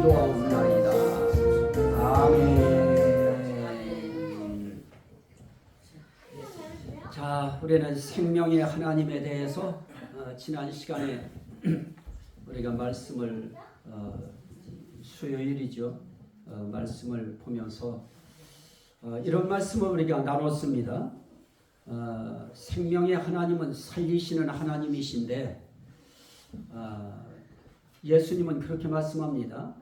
기도하옵나이다. 아멘. 자, 우리는 생명의 하나님에 대해서 지난 시간에 우리가 말씀을 수요일이죠. 말씀을 보면서 이런 말씀을 우리가 나눴습니다. 생명의 하나님은 살리시는 하나님이신데 예수님은 그렇게 말씀합니다.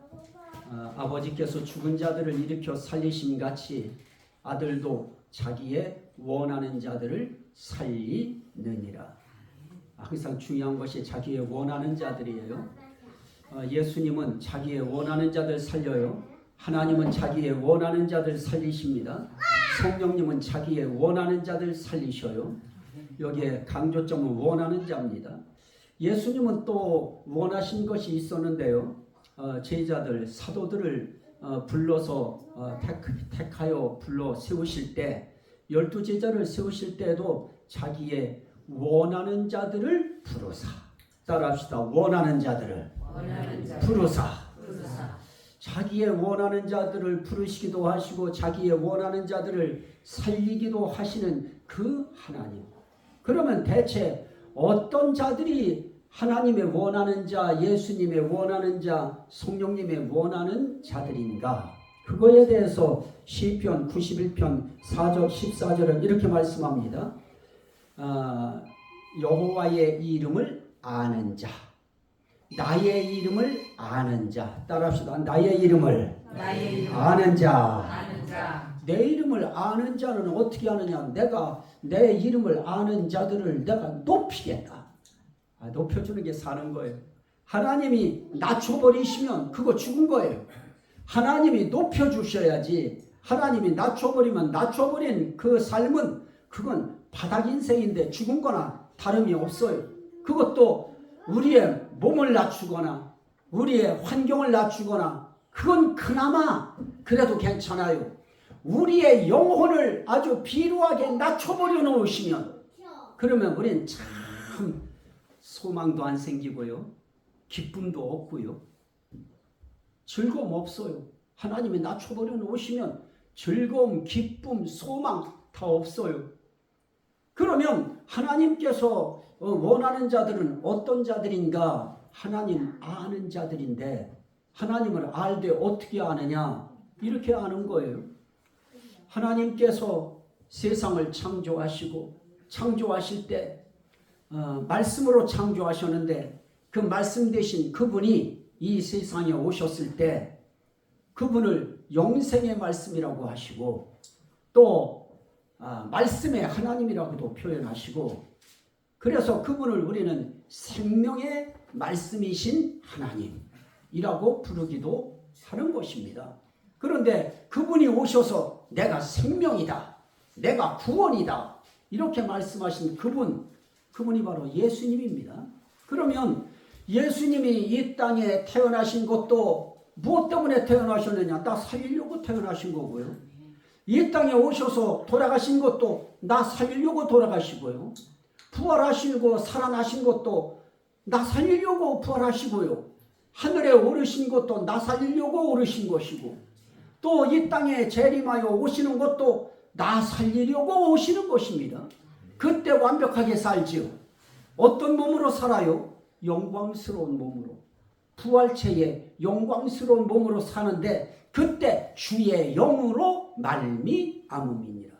아버지께서 죽은 자들을 일으켜 살리심 같이 아들도 자기의 원하는 자들을 살리느니라. 항상 중요한 것이 자기의 원하는 자들이에요. 예수님은 자기의 원하는 자들 살려요. 하나님은 자기의 원하는 자들 살리십니다. 성령님은 자기의 원하는 자들 살리셔요. 여기에 강조점은 원하는 자입니다. 예수님은 또 원하신 것이 있었는데요. 제자들, 사도들을 불러서 택하여 불러 세우실 때 12제자를 세우실 때도 자기의 원하는 자들을 부르사. 따라합시다. 원하는 자들을 부르사. 자기의 원하는 자들을 부르시기도 하시고 자기의 원하는 자들을 살리기도 하시는 그 하나님. 그러면 대체 어떤 자들이 하나님의 원하는 자, 예수님의 원하는 자, 성령님의 원하는 자들인가? 그거에 대해서 시편 91편 4절 14절은 이렇게 말씀합니다. 여호와의 이름을 아는 자, 나의 이름을 아는 자. 따라합시다. 나의 이름을 아는 자. 내 이름을 아는 자는 어떻게 아느냐? 내가 내 이름을 아는 자들을 내가 높이겠다. 높여주는 게 사는 거예요. 하나님이 낮춰버리시면 그거 죽은 거예요. 하나님이 높여주셔야지. 하나님이 낮춰버리면 낮춰버린 그 삶은 그건 바닥 인생인데 죽은 거나 다름이 없어요. 그것도 우리의 몸을 낮추거나 우리의 환경을 낮추거나 그건 그나마 그래도 괜찮아요. 우리의 영혼을 아주 비루하게 낮춰버려 놓으시면 그러면 우리는 참 소망도 안 생기고요. 기쁨도 없고요. 즐거움 없어요. 하나님이 낮춰버려 놓으시면 즐거움, 기쁨, 소망 다 없어요. 그러면 하나님께서 원하는 자들은 어떤 자들인가? 하나님 아는 자들인데 하나님을 알되 어떻게 아느냐? 이렇게 아는 거예요. 하나님께서 세상을 창조하시고 창조하실 때 말씀으로 창조하셨는데 그 말씀 대신 그분이 이 세상에 오셨을 때 그분을 영생의 말씀이라고 하시고 또 말씀의 하나님이라고도 표현하시고 그래서 그분을 우리는 생명의 말씀이신 하나님이라고 부르기도 하는 것입니다. 그런데 그분이 오셔서 내가 생명이다, 내가 구원이다 이렇게 말씀하신 그분이 바로 예수님입니다. 그러면 예수님이 이 땅에 태어나신 것도 무엇 때문에 태어나셨느냐? 나 살리려고 태어나신 거고요. 이 땅에 오셔서 돌아가신 것도 나 살리려고 돌아가시고요. 부활하시고 살아나신 것도 나 살리려고 부활하시고요. 하늘에 오르신 것도 나 살리려고 오르신 것이고 또 이 땅에 재림하여 오시는 것도 나 살리려고 오시는 것입니다. 그때 완벽하게 살지요. 어떤 몸으로 살아요? 영광스러운 몸으로. 부활체의 영광스러운 몸으로 사는데 그때 주의 영으로 말미암음이니라.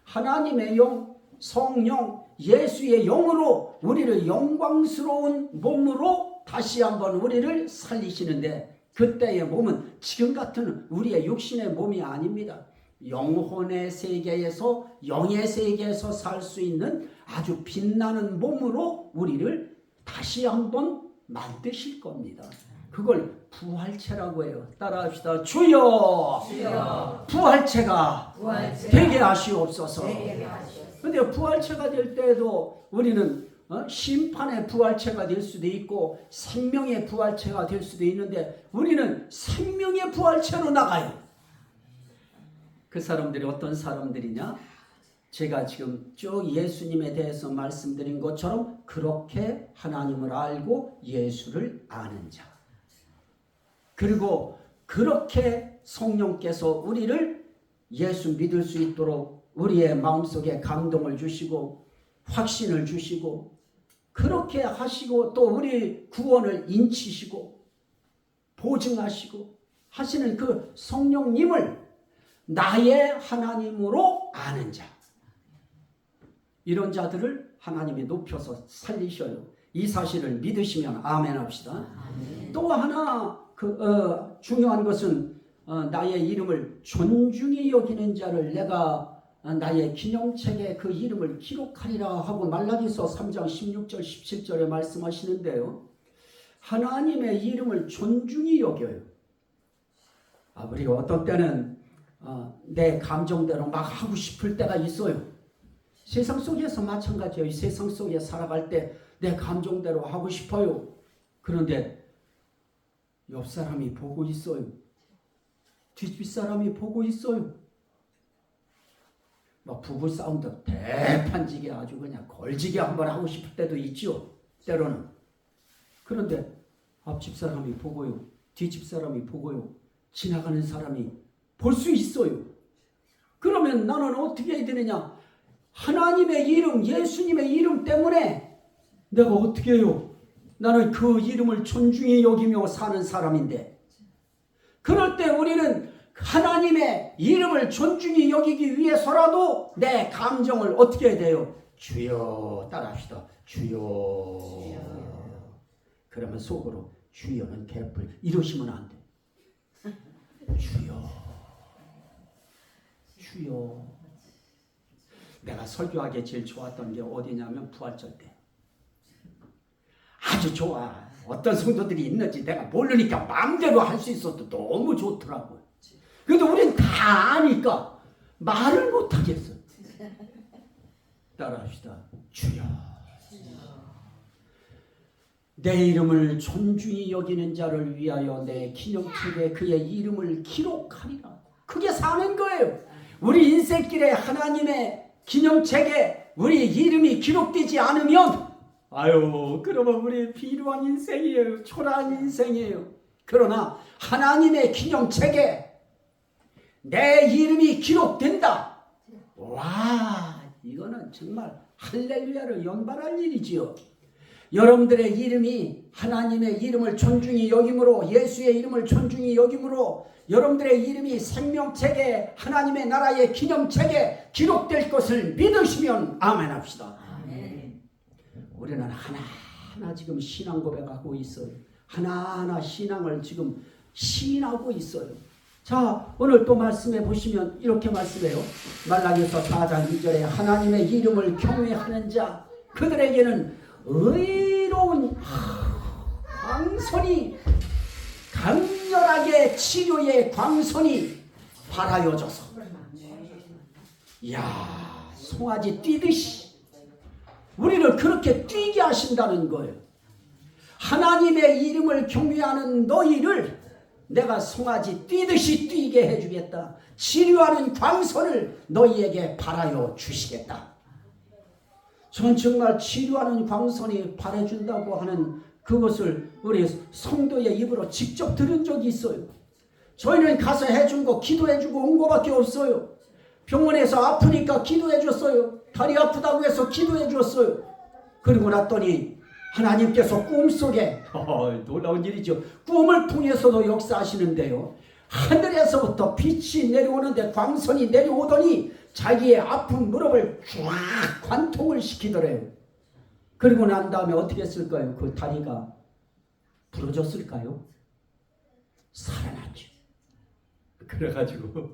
하나님의 영, 성령, 예수의 영으로 우리를 영광스러운 몸으로 다시 한번 우리를 살리시는데 그때의 몸은 지금 같은 우리의 육신의 몸이 아닙니다. 영혼의 세계에서 영의 세계에서 살 수 있는 아주 빛나는 몸으로 우리를 다시 한번 만드실 겁니다. 그걸 부활체라고 해요. 따라합시다. 주여, 주여 부활체가 되게 하시옵소서. 그런데 부활체가 될 때에도 우리는 심판의 부활체가 될 수도 있고 생명의 부활체가 될 수도 있는데 우리는 생명의 부활체로 나가요. 그 사람들이 어떤 사람들이냐? 제가 지금 쭉 예수님에 대해서 말씀드린 것처럼 그렇게 하나님을 알고 예수를 아는 자. 그리고 그렇게 성령께서 우리를 예수 믿을 수 있도록 우리의 마음속에 감동을 주시고 확신을 주시고 그렇게 하시고 또 우리 구원을 인치시고 보증하시고 하시는 그 성령님을 나의 하나님으로 아는 자, 이런 자들을 하나님이 높여서 살리셔요. 이 사실을 믿으시면 아멘 합시다. 또 하나 중요한 것은 나의 이름을 존중히 여기는 자를 내가 나의 기념책에 그 이름을 기록하리라 하고 말라기서 3장 16절 17절에 말씀하시는데요. 하나님의 이름을 존중히 여겨요. 우리가 어떤 때는 내 감정대로 막 하고 싶을 때가 있어요. 세상 속에서 마찬가지예요. 세상 속에 살아갈 때 내 감정대로 하고 싶어요. 그런데 옆 사람이 보고 있어요. 뒷 사람이 보고 있어요. 막 부부 싸움도 대판지게 아주 그냥 걸지게 한번 하고 싶을 때도 있죠. 때로는. 그런데 앞집 사람이 보고요. 뒷집 사람이 보고요. 지나가는 사람이 볼 수 있어요. 그러면 나는 어떻게 해야 되느냐? 하나님의 이름, 예수님의 이름 때문에 내가 어떻게 해요? 나는 그 이름을 존중히 여기며 사는 사람인데, 그럴 때 우리는 하나님의 이름을 존중히 여기기 위해서라도 내 감정을 어떻게 해야 돼요? 주여, 따라합시다. 주여. 그러면 속으로 주여는 개뿔 이러시면 안 돼. 주여, 주여. 내가 설교하기에 제일 좋았던 게 어디냐면 부활절 때. 아주 좋아. 어떤 성도들이 있는지 내가 모르니까 마음대로 할 수 있어도 너무 좋더라고요. 근데 우린 다 아니까 말을 못하겠어. 따라합시다. 주여. 내 이름을 존중히 여기는 자를 위하여 내 기념책에 그의 이름을 기록하리라. 그게 사는 거예요. 우리 인생길에 하나님의 기념책에 우리 이름이 기록되지 않으면 그러면 우리 비루한 인생이에요. 초라한 인생이에요. 그러나 하나님의 기념책에 내 이름이 기록된다. 와, 이거는 정말 할렐루야를 연발할 일이지요. 여러분들의 이름이 하나님의 이름을 존중히 여김으로, 예수의 이름을 존중히 여김으로 여러분들의 이름이 생명책에, 하나님의 나라의 기념책에 기록될 것을 믿으시면 아멘 합시다. 아멘. 우리는 하나하나 지금 신앙 고백하고 있어요. 하나하나 신앙을 지금 시인하고 있어요. 자, 오늘 또 말씀해 보시면 이렇게 말씀해요. 말라기서 4장 2절에 하나님의 이름을 경외하는 자, 그들에게는 의로운 광선이, 강렬하게 치료의 광선이 발하여져서, 이야, 송아지 뛰듯이 우리를 그렇게 뛰게 하신다는 거예요. 하나님의 이름을 경외하는 너희를 내가 송아지 뛰듯이 뛰게 해주겠다. 치료하는 광선을 너희에게 발하여 주시겠다. 전 정말 치료하는 광선이 발해준다고 하는 그것을 우리 성도의 입으로 직접 들은 적이 있어요. 저희는 가서 해준 거, 기도해주고 온 거밖에 없어요. 병원에서 아프니까 기도해줬어요. 다리 아프다고 해서 기도해줬어요. 그리고 났더니 하나님께서 꿈속에, 놀라운 일이죠. 꿈을 통해서도 역사하시는데요. 하늘에서부터 빛이 내려오는데 광선이 내려오더니 자기의 아픈 무릎을 쫙 관통을 시키더래요. 그리고 난 다음에 어떻게 했을까요? 그 다리가 부러졌을까요? 살아났죠. 그래가지고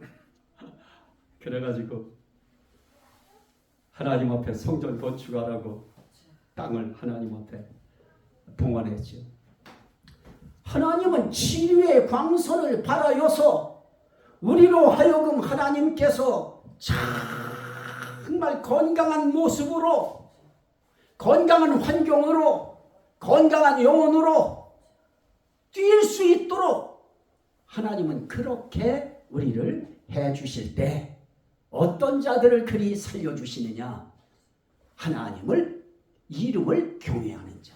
하나님 앞에 성전 건축하라고 땅을 하나님 앞에 봉헌했죠. 하나님은 치유의 광선을 발하여서 우리로 하여금 하나님께서 정말 건강한 모습으로, 건강한 환경으로, 건강한 영혼으로 뛸 수 있도록 하나님은 그렇게 우리를 해주실 때 어떤 자들을 그리 살려주시느냐? 하나님을, 이름을 경외하는 자,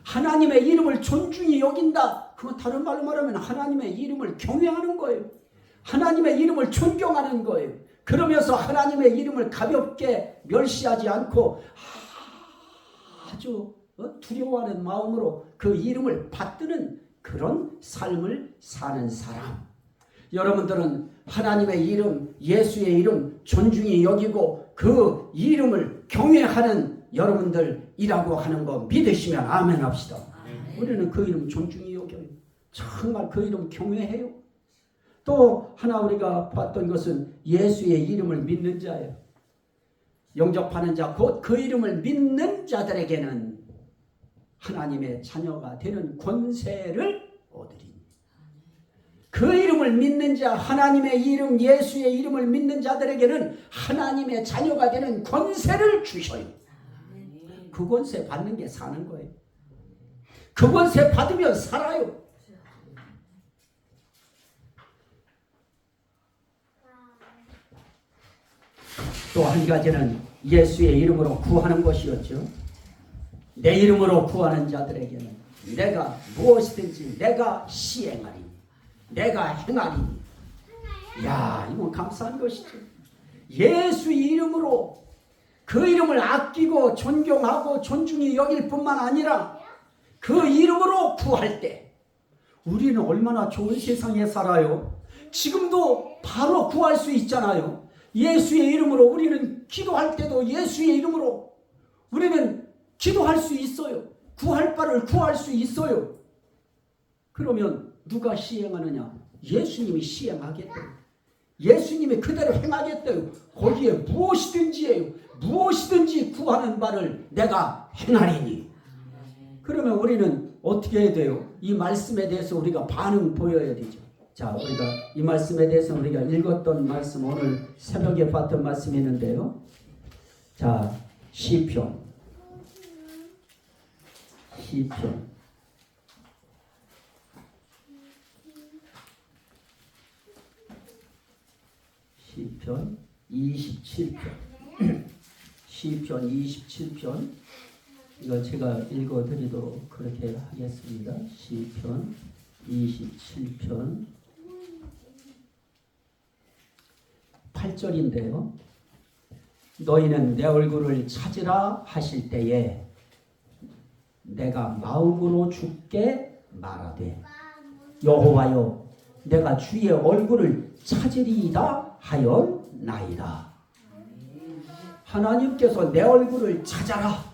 하나님의 이름을 존중히 여긴다. 그건 다른 말로 말하면 하나님의 이름을 경외하는 거예요. 하나님의 이름을 존경하는 거예요. 그러면서 하나님의 이름을 가볍게 멸시하지 않고 아주 두려워하는 마음으로 그 이름을 받드는 그런 삶을 사는 사람. 여러분들은 하나님의 이름, 예수의 이름 존중히 여기고 그 이름을 경외하는 여러분들이라고 하는 거 믿으시면 아멘 합시다. 우리는 그 이름 존중히 여겨요. 정말 그 이름 경외해요. 또 하나 우리가 봤던 것은 예수의 이름을 믿는 자예요. 영접하는 자, 곧 그 이름을 믿는 자들에게는 하나님의 자녀가 되는 권세를 얻으리니. 그 이름을 믿는 자, 하나님의 이름, 예수의 이름을 믿는 자들에게는 하나님의 자녀가 되는 권세를 주셔요. 그 권세 받는 게 사는 거예요. 그 권세 받으면 살아요. 또 한 가지는 예수의 이름으로 구하는 것이었죠. 내 이름으로 구하는 자들에게는 내가 무엇이든지 내가 시행하리니, 내가 행하리니. 야, 이건 감사한 것이죠. 예수 이름으로 그 이름을 아끼고 존경하고 존중히 여길 뿐만 아니라 그 이름으로 구할 때 우리는 얼마나 좋은 세상에 살아요. 지금도 바로 구할 수 있잖아요. 예수의 이름으로 우리는 기도할 때도 예수의 이름으로 우리는 기도할 수 있어요. 구할 바를 구할 수 있어요. 그러면 누가 시행하느냐? 예수님이 시행하겠대요. 예수님이 그대로 행하겠대요. 거기에 무엇이든지예요. 무엇이든지 구하는 바를 내가 행하리니. 그러면 우리는 어떻게 해야 돼요? 이 말씀에 대해서 우리가 반응 보여야 되죠. 자, 우리가 이 말씀에 대해서 우리가 읽었던 말씀, 오늘 새벽에 봤던 말씀이 있는데요. 자, 시편 27편. 시편 27편. 이걸 제가 읽어드리도록 그렇게 하겠습니다. 시편 27편 8절인데요. 너희는 내 얼굴을 찾으라 하실 때에 내가 마음으로 주께 말하되 여호와여 내가 주의 얼굴을 찾으리이다 하였나이다. 하나님께서 내 얼굴을 찾아라.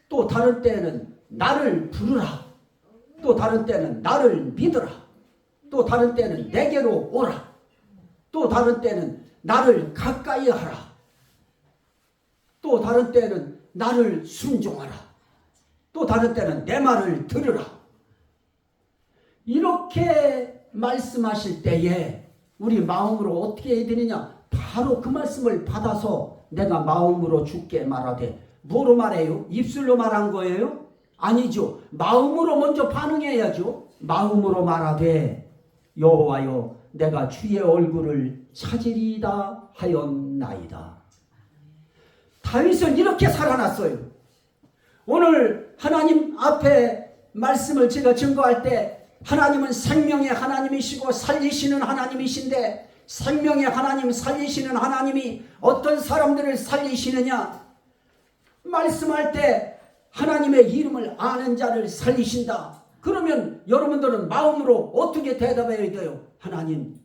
또 다른 때는 나를 부르라. 또 다른 때는 나를 믿으라. 또 다른 때는 내게로 오라. 또 다른 때는 나를 가까이 하라. 또 다른 때는 나를 순종하라. 또 다른 때는 내 말을 들으라. 이렇게 말씀하실 때에 우리 마음으로 어떻게 해야 되느냐? 바로 그 말씀을 받아서 내가 마음으로 주께 말하되, 뭐로 말해요? 입술로 말한 거예요? 아니죠. 마음으로 먼저 반응해야죠. 마음으로 말하되 여호와여 내가 주의 얼굴을 찾으리이다 하였나이다. 다윗은 이렇게 살아났어요. 오늘 하나님 앞에 말씀을 제가 증거할 때 하나님은 생명의 하나님이시고 살리시는 하나님이신데, 생명의 하나님, 살리시는 하나님이 어떤 사람들을 살리시느냐? 말씀할 때 하나님의 이름을 아는 자를 살리신다. 그러면 여러분들은 마음으로 어떻게 대답해야 돼요? 하나님,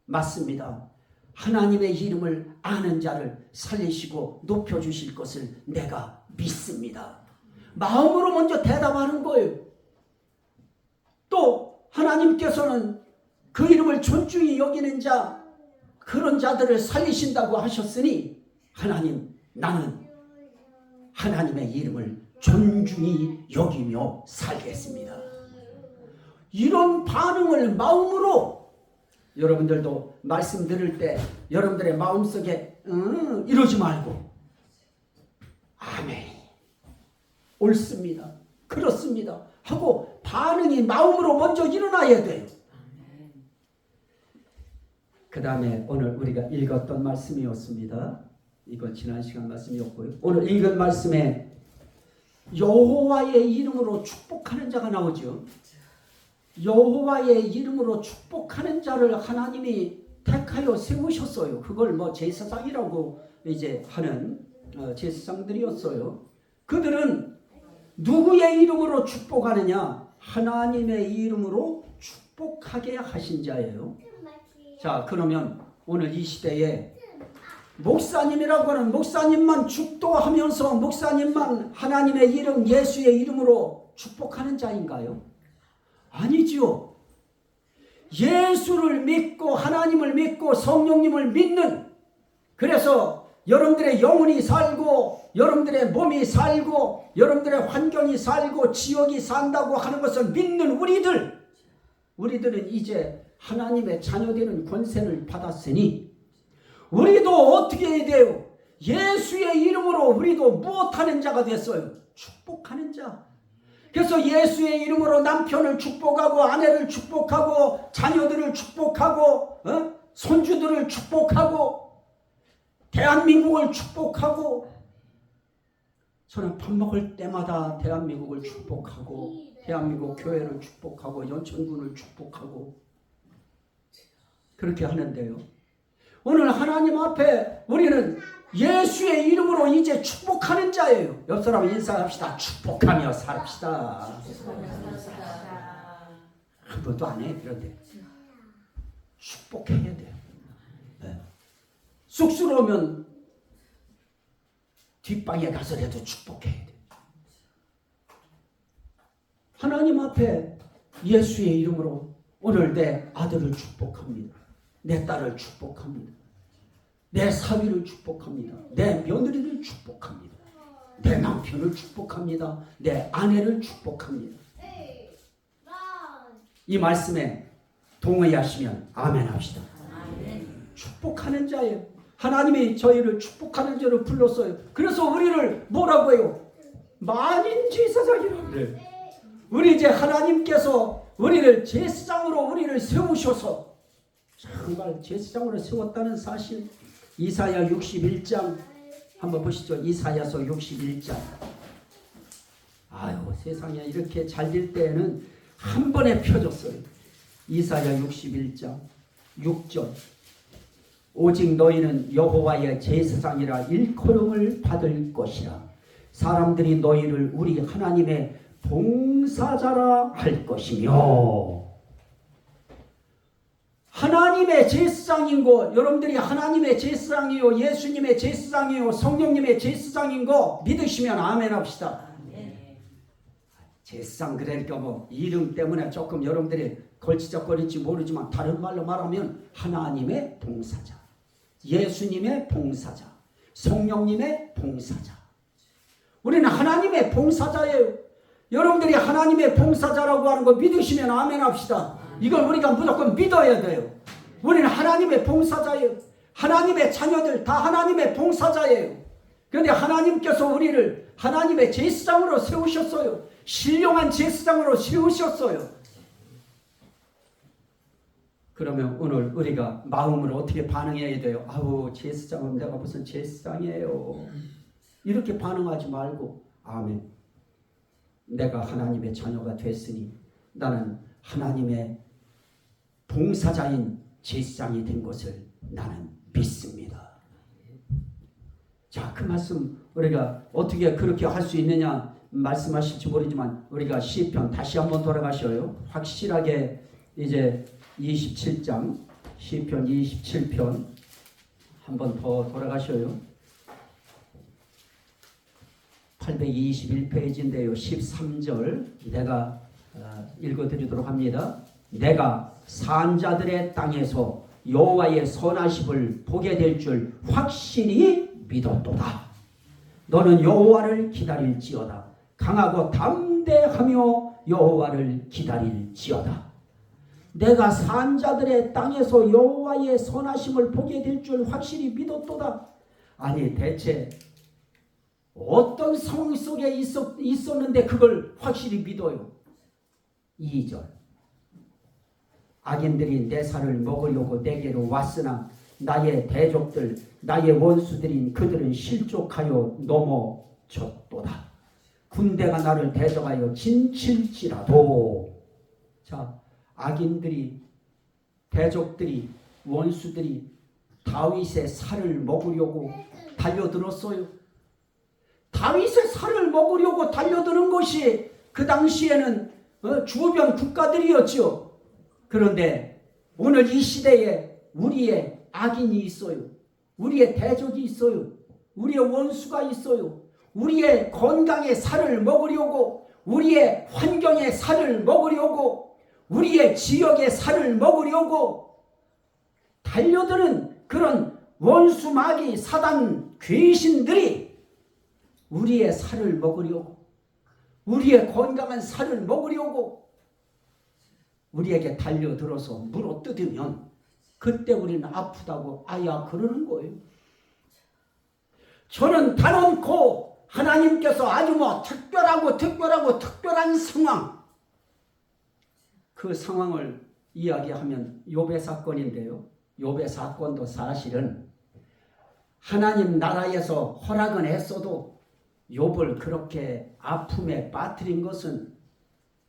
맞습니다. 하나님의 이름을 아는 자를 살리시고 높여주실 것을 내가 믿습니다. 마음으로 먼저 대답하는 거예요. 또 하나님께서는 그 이름을 존중히 여기는 자, 그런 자들을 살리신다고 하셨으니 하나님, 나는 하나님의 이름을 존중히 여기며 살겠습니다. 이런 반응을 마음으로, 여러분들도 말씀 들을 때 여러분들의 마음속에 이러지 말고 아멘, 옳습니다, 그렇습니다 하고 반응이 마음으로 먼저 일어나야 돼요. 그 다음에 오늘 우리가 읽었던 말씀이었습니다. 이건 지난 시간 말씀이었고요. 오늘 읽은 말씀에 여호와의 이름으로 축복하는 자가 나오죠. 여호와의 이름으로 축복하는 자를 하나님이 택하여 세우셨어요. 그걸 뭐 제사장이라고 이제 하는 제사장들이었어요. 그들은 누구의 이름으로 축복하느냐? 하나님의 이름으로 축복하게 하신 자예요. 자, 그러면 오늘 이 시대에 목사님이라고 하는 목사님만 축도하면서 목사님만 하나님의 이름, 예수의 이름으로 축복하는 자인가요? 아니지요. 예수를 믿고 하나님을 믿고 성령님을 믿는, 그래서 여러분들의 영혼이 살고 여러분들의 몸이 살고 여러분들의 환경이 살고 지역이 산다고 하는 것을 믿는 우리들은 이제 하나님의 자녀되는 권세를 받았으니 우리도 어떻게 해야 돼요? 예수의 이름으로 우리도 무엇하는 자가 됐어요? 축복하는 자. 그래서 예수의 이름으로 남편을 축복하고 아내를 축복하고 자녀들을 축복하고 손주들을 축복하고 대한민국을 축복하고, 저는 밥 먹을 때마다 대한민국을 축복하고 대한민국 교회를 축복하고 연천군을 축복하고 그렇게 하는데요. 오늘 하나님 앞에 우리는 예수의 이름으로 이제 축복하는 자예요. 옆 사람 인사합시다. 축복하며 삽시다. 한 번도 안 해. 그런데 축복해야 돼요. 네. 쑥스러우면 뒷방에 가서라도 축복해야 돼요. 하나님 앞에 예수의 이름으로 오늘 내 아들을 축복합니다. 내 딸을 축복합니다. 내 사위를 축복합니다. 내 며느리를 축복합니다. 내 남편을 축복합니다. 내 아내를 축복합니다. 이 말씀에 동의하시면 아멘 합시다. 축복하는 자예요. 하나님이 저희를 축복하는 자로 불렀어요. 그래서 우리를 뭐라고 해요? 만인 제사장이라고 그래요. 우리 이제 하나님께서 우리를 제사장으로 우리를 세우셔서 정말 제사장으로 세웠다는 사실, 이사야 61장 한번 보시죠. 이사야서 61장. 아유, 세상에 이렇게 잘 될 때에는 한 번에 펴졌어요. 이사야 61장 6절. 오직 너희는 여호와의 제사장이라 일컬음을 받을 것이라. 사람들이 너희를 우리 하나님의 봉사자라 할 것이며. 하나님의 제사장인 거, 여러분들이 하나님의 제사장이요, 예수님의 제사장이요, 성령님의 제사장인 거 믿으시면 아멘 합시다. 제사장 그러니까 뭐 이름 때문에 조금 여러분들이 걸치적거릴지 모르지만 다른 말로 말하면 하나님의 봉사자, 예수님의 봉사자, 성령님의 봉사자. 우리는 하나님의 봉사자예요. 여러분들이 하나님의 봉사자라고 하는 거 믿으시면 아멘 합시다. 이걸 우리가 무조건 믿어야 돼요. 우리는 하나님의 봉사자예요. 하나님의 자녀들 다 하나님의 봉사자예요. 그런데 하나님께서 우리를 하나님의 제사장으로 세우셨어요. 신령한 제사장으로 세우셨어요. 그러면 오늘 우리가 마음으로 어떻게 반응해야 돼요? 아우, 제사장은 내가 무슨 제사장이에요. 이렇게 반응하지 말고 아멘. 내가 하나님의 자녀가 됐으니 나는 하나님의 봉사자인 제사장이 된 것을 나는 믿습니다. 자, 그 말씀 우리가 어떻게 그렇게 할 수 있느냐 말씀하실지 모르지만 우리가 시편 다시 한번 돌아가셔요. 확실하게 이제 27장 시편 27편 한번 더 돌아가셔요. 821페이지인데요. 13절 내가 읽어드리도록 합니다. 내가 산자들의 땅에서 여호와의 선하심을 보게 될 줄 확실히 믿었도다. 너는 여호와를 기다릴지어다. 강하고 담대하며 여호와를 기다릴지어다. 내가 산자들의 땅에서 여호와의 선하심을 보게 될 줄 확실히 믿었도다. 아니, 대체 어떤 상황 속에 있었는데 그걸 확실히 믿어요? 2절. 악인들이 내 살을 먹으려고 내게로 왔으나 나의 대적들, 나의 원수들인 그들은 실족하여 넘어졌도다. 군대가 나를 대적하여 진칠지라도. 자, 악인들이, 대적들이, 원수들이 다윗의 살을 먹으려고 달려들었어요. 다윗의 살을 먹으려고 달려드는 것이 그 당시에는 주변 국가들이었죠. 그런데 오늘 이 시대에 우리의 악인이 있어요. 우리의 대적이 있어요. 우리의 원수가 있어요. 우리의 건강의 살을 먹으려고, 우리의 환경의 살을 먹으려고, 우리의 지역의 살을 먹으려고 달려드는 그런 원수, 마귀, 사단, 귀신들이 우리의 살을 먹으려고, 우리의 건강한 살을 먹으려고 우리에게 달려들어서 물어뜯으면 그때 우리는 아프다고 아야 그러는 거예요. 저는 단언코 하나님께서 아주 특별한 상황, 그 상황을 이야기하면 욥의 사건인데요. 욥의 사건도 사실은 하나님 나라에서 허락은 했어도 욥을 그렇게 아픔에 빠뜨린 것은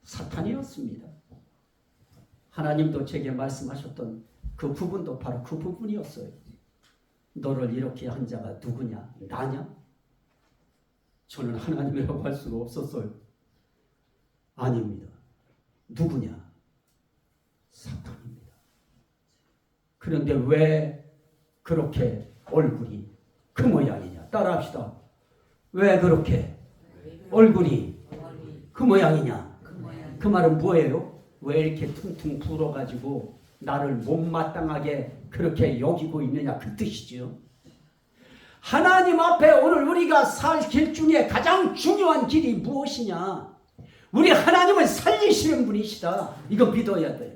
사탄이었습니다. 하나님도 제게 말씀하셨던 그 부분도 바로 그 부분이었어요. 너를 이렇게 한 자가 누구냐? 나냐? 저는 하나님이라고 할 수가 없었어요. 아닙니다. 누구냐? 사탄입니다. 그런데 왜 그렇게 얼굴이 그 모양이냐? 따라합시다. 왜 그렇게 얼굴이 그 모양이냐? 그 말은 뭐예요? 왜 이렇게 퉁퉁 불어가지고 나를 못마땅하게 그렇게 여기고 있느냐, 그 뜻이죠. 하나님 앞에 오늘 우리가 살 길 중에 가장 중요한 길이 무엇이냐? 우리 하나님을 살리시는 분이시다. 이거 믿어야 돼요.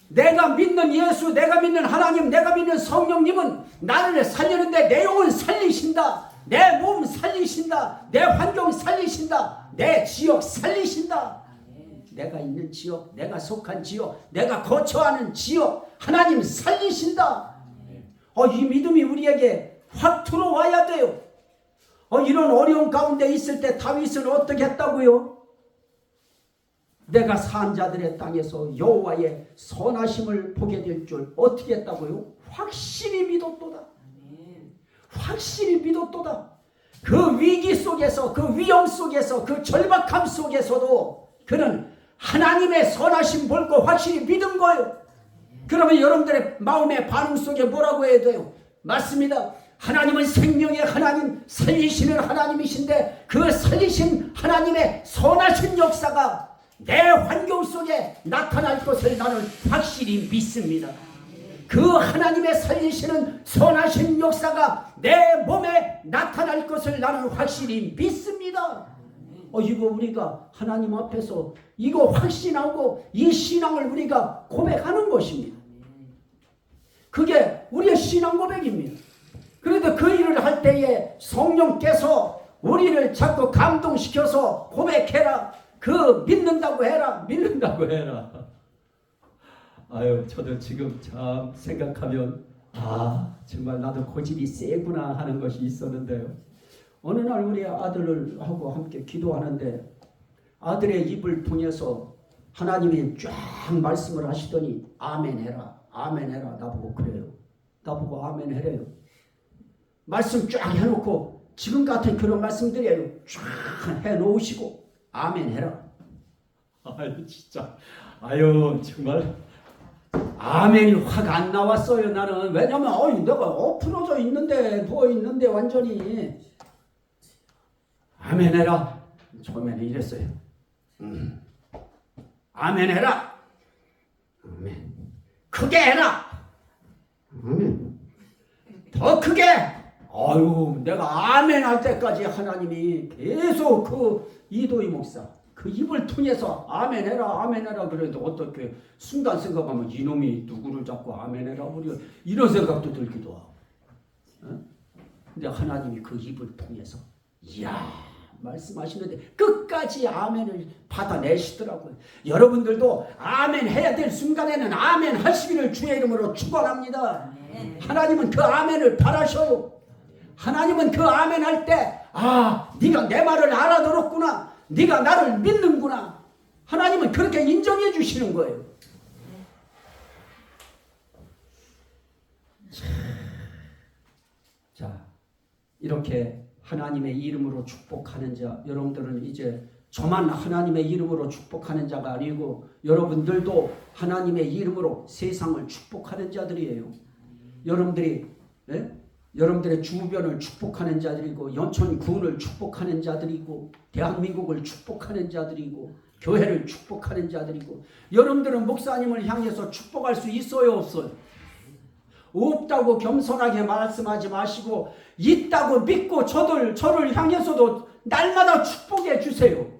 내가 믿는 예수, 내가 믿는 하나님, 내가 믿는 성령님은 나를 살리는데 내 영혼 살리신다. 내 몸 살리신다. 내 환경 살리신다. 내 지역 살리신다. 내가 있는 지역, 내가 속한 지역, 내가 거처하는 지역 하나님 살리신다. 이 믿음이 우리에게 확 들어와야 돼요. 이런 어려운 가운데 있을 때 다윗은 어떻게 했다고요? 내가 산 자들의 땅에서 여호와의 선하심을 보게 될 줄 어떻게 했다고요? 확실히 믿었도다. 확실히 믿었도다. 그 위기 속에서, 그 위험 속에서, 그 절박함 속에서도 그는 하나님의 선하심 볼 거 확실히 믿은 거예요. 그러면 여러분들의 마음의 반응 속에 뭐라고 해야 돼요? 맞습니다. 하나님은 생명의 하나님, 살리시는 하나님이신데 그 살리신 하나님의 선하신 역사가 내 환경 속에 나타날 것을 나는 확실히 믿습니다. 그 하나님의 살리시는 선하신 역사가 내 몸에 나타날 것을 나는 확실히 믿습니다. 이거 우리가 하나님 앞에서 이거 확신하고 이 신앙을 우리가 고백하는 것입니다. 그게 우리의 신앙 고백입니다. 그런데 그 일을 할 때에 성령께서 우리를 자꾸 감동시켜서 고백해라. 그 믿는다고 해라. 믿는다고 해라. 아유, 저도 지금 참 생각하면 정말 나도 고집이 세구나 하는 것이 있었는데요. 어느 날 우리 아들하고 함께 기도하는데 아들의 입을 통해서 하나님이 쫙 말씀을 하시더니 아멘 해라. 아멘 해라. 나보고 그래요. 나보고 아멘 해래요. 말씀 쫙 해놓고 지금 같은 그런 말씀들이에요. 쫙 해놓으시고 아멘 해라. 아유 진짜 정말 아멘이 확 안 나왔어요. 나는 왜냐면 내가 엎어져 있는데 누워있는데 완전히 아멘 해라. 처음에는 이랬어요. 아멘 해라. 아멘. 크게 해라. 아멘. 더 크게. 내가 아멘 할 때까지 하나님이 계속 그 이도희 목사 그 입을 통해서 아멘 해라 아멘 해라 그래도 어떻게 순간 생각하면 이놈이 누구를 자꾸 아멘 해라 우리 이런 생각도 들기도 하고. 근데 하나님이 그 입을 통해서 말씀하시는데 끝까지 아멘을 받아내시더라고요. 여러분들도 아멘 해야 될 순간에는 아멘 하시기를 주의 이름으로 축원합니다. 하나님은 그 아멘을 바라셔요. 하나님은 그 아멘 할 때 네가 내 말을 알아들었구나. 네가 나를 믿는구나. 하나님은 그렇게 인정해 주시는 거예요. 자, 이렇게 하나님의 이름으로 축복하는 자, 여러분들은 이제 저만 하나님의 이름으로 축복하는 자가 아니고 여러분들도 하나님의 이름으로 세상을 축복하는 자들이에요. 여러분들이 여러분들의 주변을 축복하는 자들이고 연천 군을 축복하는 자들이고 대한민국을 축복하는 자들이고 교회를 축복하는 자들이고 여러분들은 목사님을 향해서 축복할 수 있어요, 없어요? 없다고 겸손하게 말씀하지 마시고 있다고 믿고 저를 향해서도 날마다 축복해 주세요.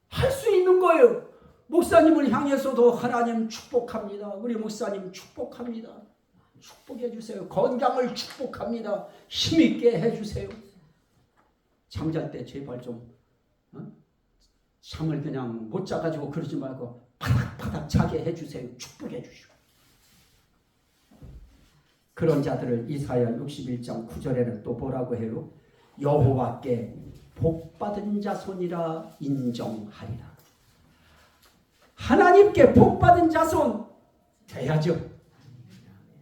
할 수 있는 거예요. 목사님을 향해서도 하나님 축복합니다. 우리 목사님 축복합니다. 축복해 주세요. 건강을 축복합니다. 힘있게 해주세요. 잠잘 때 제발 좀 잠을 그냥 못 자가지고 그러지 말고 파닥파닥 자게 해주세요. 축복해 주시고. 그런 자들을 이사야 61장 9절에는 또 뭐라고 해요? 여호와께 복받은 자손이라 인정하리라. 하나님께 복받은 자손 돼야죠.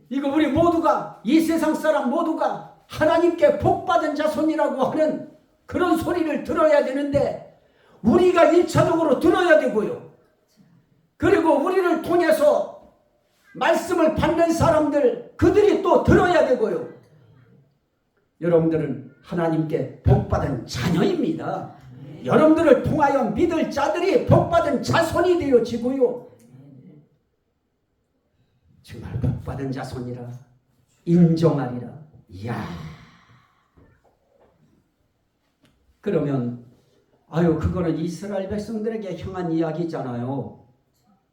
이거 우리 모두가, 이 세상 사람 모두가 하나님께 복받은 자손이라고 하는 그런 소리를 들어야 되는데 우리가 1차적으로 들어야 되고요. 그리고 우리를 통해서 말씀을 받는 사람들, 그들이 또 들어야 되고요. 여러분들은 하나님께 복받은 자녀입니다. 여러분들을 통하여 믿을 자들이 복받은 자손이 되어지고요. 정말 복받은 자손이라 인정하리라. 이야. 그러면 그거는 이스라엘 백성들에게 향한 이야기잖아요.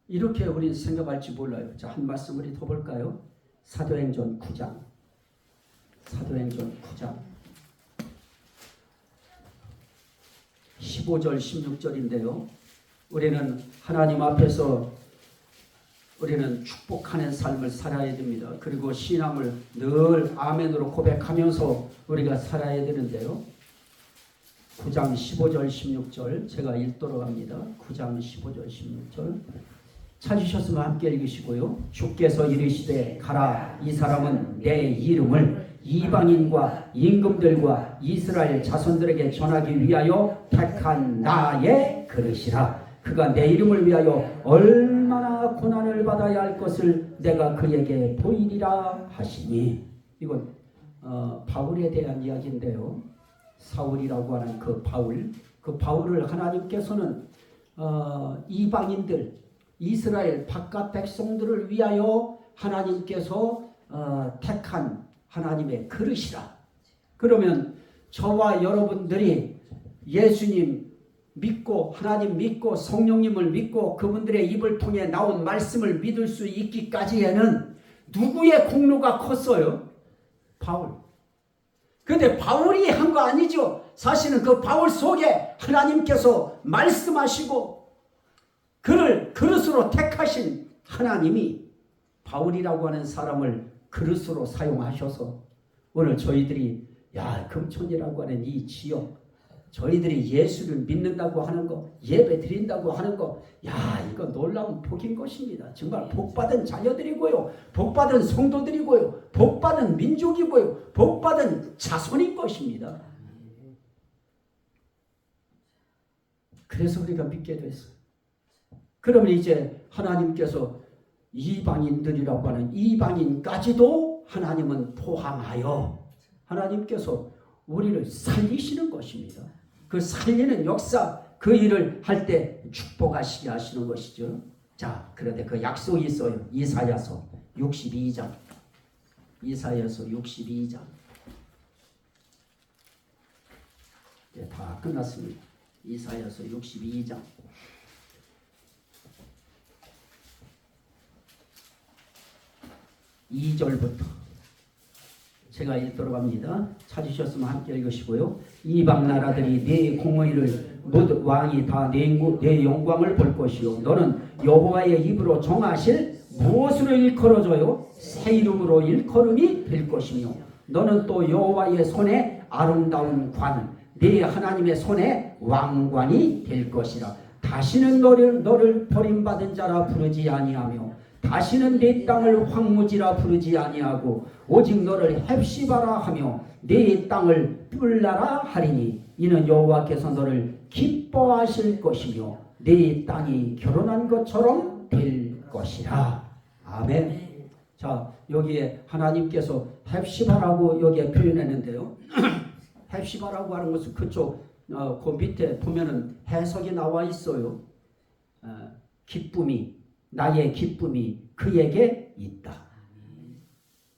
이렇게 우리는 생각할지 몰라요. 자, 한 말씀 우리 더 볼까요? 사도행전 9장. 사도행전 9장 15절 16절인데요. 우리는 하나님 앞에서 우리는 축복하는 삶을 살아야 됩니다. 그리고 신앙을 늘 아멘으로 고백하면서 우리가 살아야 되는데요. 9장 15절 16절 제가 읽도록 합니다. 9장 15절 16절 찾으셨으면 함께 읽으시고요. 주께서 이르시되 가라, 이 사람은 내 이름을 이방인과 임금들과 이스라엘 자손들에게 전하기 위하여 택한 나의 그릇이라. 그가 내 이름을 위하여 얼마나 고난을 받아야 할 것을 내가 그에게 보이리라 하시니. 이건 바울에 대한 이야기인데요. 사울이라고 하는 그 바울을 하나님께서는 이방인들, 이스라엘 바깥 백성들을 위하여 하나님께서 택한 하나님의 그릇이라. 그러면 저와 여러분들이 예수님 믿고 하나님 믿고 성령님을 믿고 그분들의 입을 통해 나온 말씀을 믿을 수 있기까지에는 누구의 공로가 컸어요? 바울. 근데 바울이 한 거 아니죠. 사실은 그 바울 속에 하나님께서 말씀하시고 그를 그릇으로 택하신 하나님이 바울이라고 하는 사람을 그릇으로 사용하셔서 오늘 저희들이 금촌이라고 하는 이 지역, 저희들이 예수를 믿는다고 하는 거, 예배 드린다고 하는 거, 이거 놀라운 복인 것입니다. 정말 복받은 자녀들이고요, 복받은 성도들이고요, 복받은 민족이고요, 복받은 자손인 것입니다. 그래서 우리가 믿게 됐어요. 그러면 이제 하나님께서 이방인들이라고 하는 이방인까지도 하나님은 포함하여 하나님께서 우리를 살리시는 것입니다. 그 살리는 역사, 그 일을 할 때 축복하시게 하시는 것이죠. 자, 그런데 그 약속이 있어요. 이사야서 62장. 이사야서 62장. 네, 다 끝났습니다. 이사야서 62장. 2절부터 제가 읽도록 합니다. 찾으셨으면 함께 읽으시고요. 이방 나라들이 네 공의를 모두 왕이 다 네 영광을 볼 것이요 너는 여호와의 입으로 정하실 무엇으로 일컬어져요? 새 이름으로 일컬음이 될 것이며 너는 또 여호와의 손에 아름다운 관, 네 하나님의 손에 왕관이 될 것이라. 다시는 너를 버림받은 자라 부르지 아니하며 다시는 네 땅을 황무지라 부르지 아니하고 오직 너를 헵시바라 하며 네 땅을 뿔나라 하리니 이는 여호와께서 너를 기뻐하실 것이며 네 땅이 결혼한 것처럼 될 것이라. 아멘. 자, 여기에 하나님께서 헵시바라고 여기에 표현했는데요. 헵시바라고 하는 것은 그쪽 그 밑에 보면은 해석이 나와 있어요. 기쁨이, 나의 기쁨이 그에게 있다.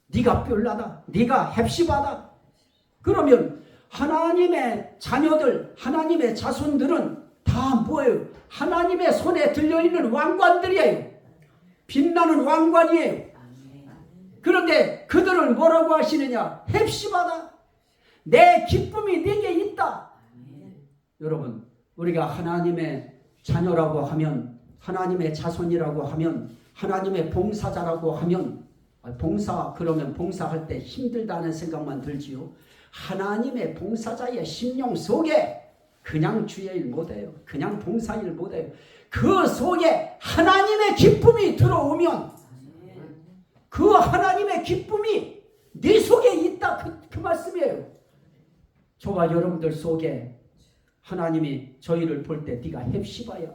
네가 뿔나다, 네가 헵시바다. 그러면 하나님의 자녀들, 하나님의 자손들은 다 뭐예요? 하나님의 손에 들려있는 왕관들이에요. 빛나는 왕관이에요. 그런데 그들은 뭐라고 하시느냐? 헵시바다. 내 기쁨이 네게 있다. 여러분, 우리가 하나님의 자녀라고 하면, 하나님의 자손이라고 하면, 하나님의 봉사자라고 하면, 봉사 그러면 봉사할 때 힘들다는 생각만 들지요. 하나님의 봉사자의 심령 속에 그냥 주의 일 못해요. 그냥 봉사일 못해요. 그 속에 하나님의 기쁨이 들어오면 그 하나님의 기쁨이 네 속에 있다. 그 말씀이에요. 저와 여러분들 속에 하나님이 저희를 볼 때 네가 헵시바야.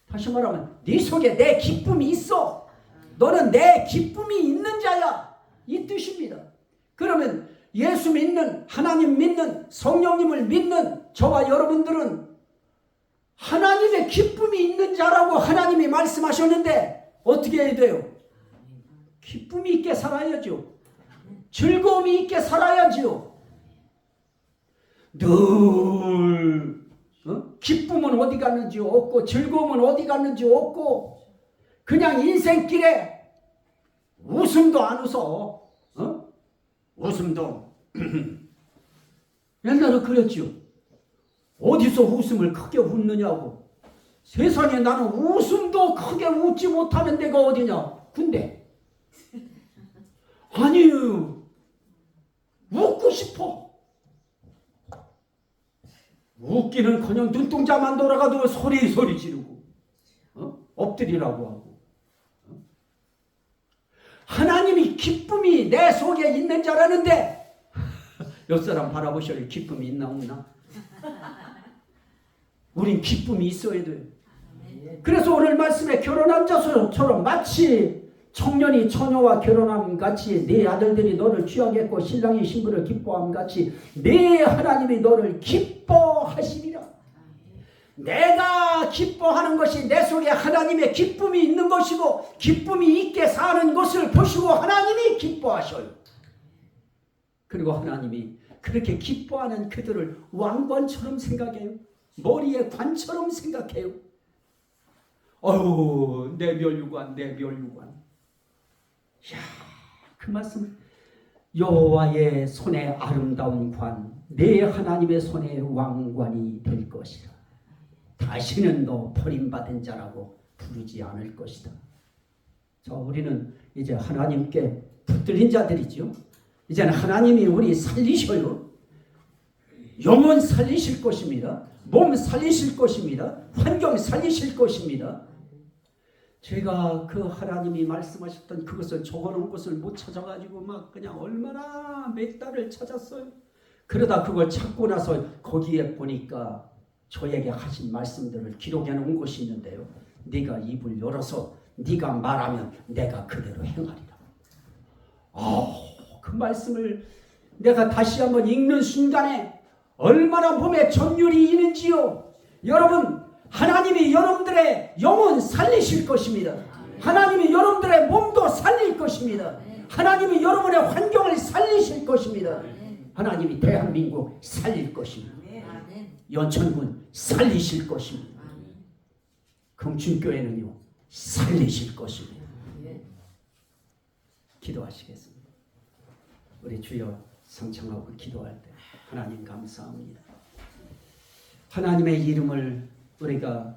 다시 말하면 네 속에 내 기쁨이 있어. 너는 내 기쁨이 있는 자야. 이 뜻입니다. 그러면 예수 믿는, 하나님 믿는, 성령님을 믿는 저와 여러분들은 하나님의 기쁨이 있는 자라고 하나님이 말씀하셨는데 어떻게 해야 돼요? 기쁨이 있게 살아야죠. 즐거움이 있게 살아야죠. 늘 기쁨은 어디 갔는지 없고 즐거움은 어디 갔는지 없고 그냥 인생길에 웃음도 안 웃어. 웃음도 옛날에 그랬죠. 어디서 웃음을 크게 웃느냐고. 세상에 나는 웃음도 크게 웃지 못하는 데가 어디냐? 군대. 아니요. 웃고 싶어. 웃기는커녕 눈동자만 돌아가도 소리 지르고 엎드리라고 하고. 하나님이 기쁨이 내 속에 있는 자라는데 옆 사람 바라보셔요. 기쁨이 있나 없나? 우린 기쁨이 있어야 돼요. 그래서 오늘 말씀에 결혼한 자처럼 마치 청년이 처녀와 결혼함 같이 네 아들들이 너를 취하겠고 신랑이 신부를 기뻐함 같이 네 하나님이 너를 기뻐하시리라. 내가 기뻐하는 것이 내 속에 하나님의 기쁨이 있는 것이고 기쁨이 있게 사는 것을 보시고 하나님이 기뻐하셔요. 그리고 하나님이 그렇게 기뻐하는 그들을 왕관처럼 생각해요. 머리에 관처럼 생각해요. 어휴, 내 멸류관, 내 멸류관. 이야, 그 말씀. 여호와의 손에 아름다운 관, 내 하나님의 손에 왕관이 될 것이라. 다시는 너 버림받은 자라고 부르지 않을 것이다. 자, 우리는 이제 하나님께 붙들린 자들이죠. 이제는 하나님이 우리 살리셔요. 영혼 살리실 것입니다. 몸 살리실 것입니다. 환경 살리실 것입니다. 제가 그 하나님이 말씀하셨던 그것을 적어놓은 것을 못 찾아가지고 막 그냥 얼마나 몇 달을 찾았어요. 그러다 그걸 찾고 나서 거기에 보니까 저에게 하신 말씀들을 기록해 놓은 것이 있는데요. 네가 입을 열어서 네가 말하면 내가 그대로 행하리라. 그 말씀을 내가 다시 한번 읽는 순간에 얼마나 몸에 전율이 있는지요. 여러분, 하나님이 여러분들의 영혼 살리실 것입니다. 하나님이 여러분들의 몸도 살릴 것입니다. 하나님이 여러분의 환경을 살리실 것입니다. 하나님이 대한민국 살릴 것입니다. 연천군 살리실 것입니다. 금춘교회는요 살리실 것입니다. 기도하시겠습니다. 우리 주여 성청하고 기도할 때 하나님 감사합니다. 하나님의 이름을 우리가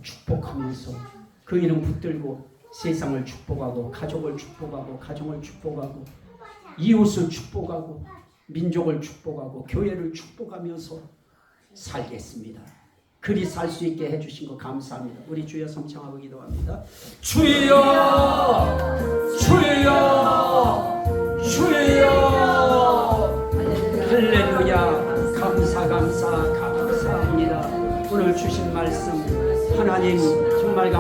축복하면서 그 이름 붙들고 세상을 축복하고 가족을 축복하고 가정을 축복하고 이웃을 축복하고 민족을 축복하고 교회를 축복하면서 살겠습니다. 그리 살 수 있게 해주신 거 감사합니다. 우리 주여 성청하고 기도합니다. 주여 주여 주여 할렐루야. 감사합니다. 오늘 주신 말씀 하나님 정말 감사합니다.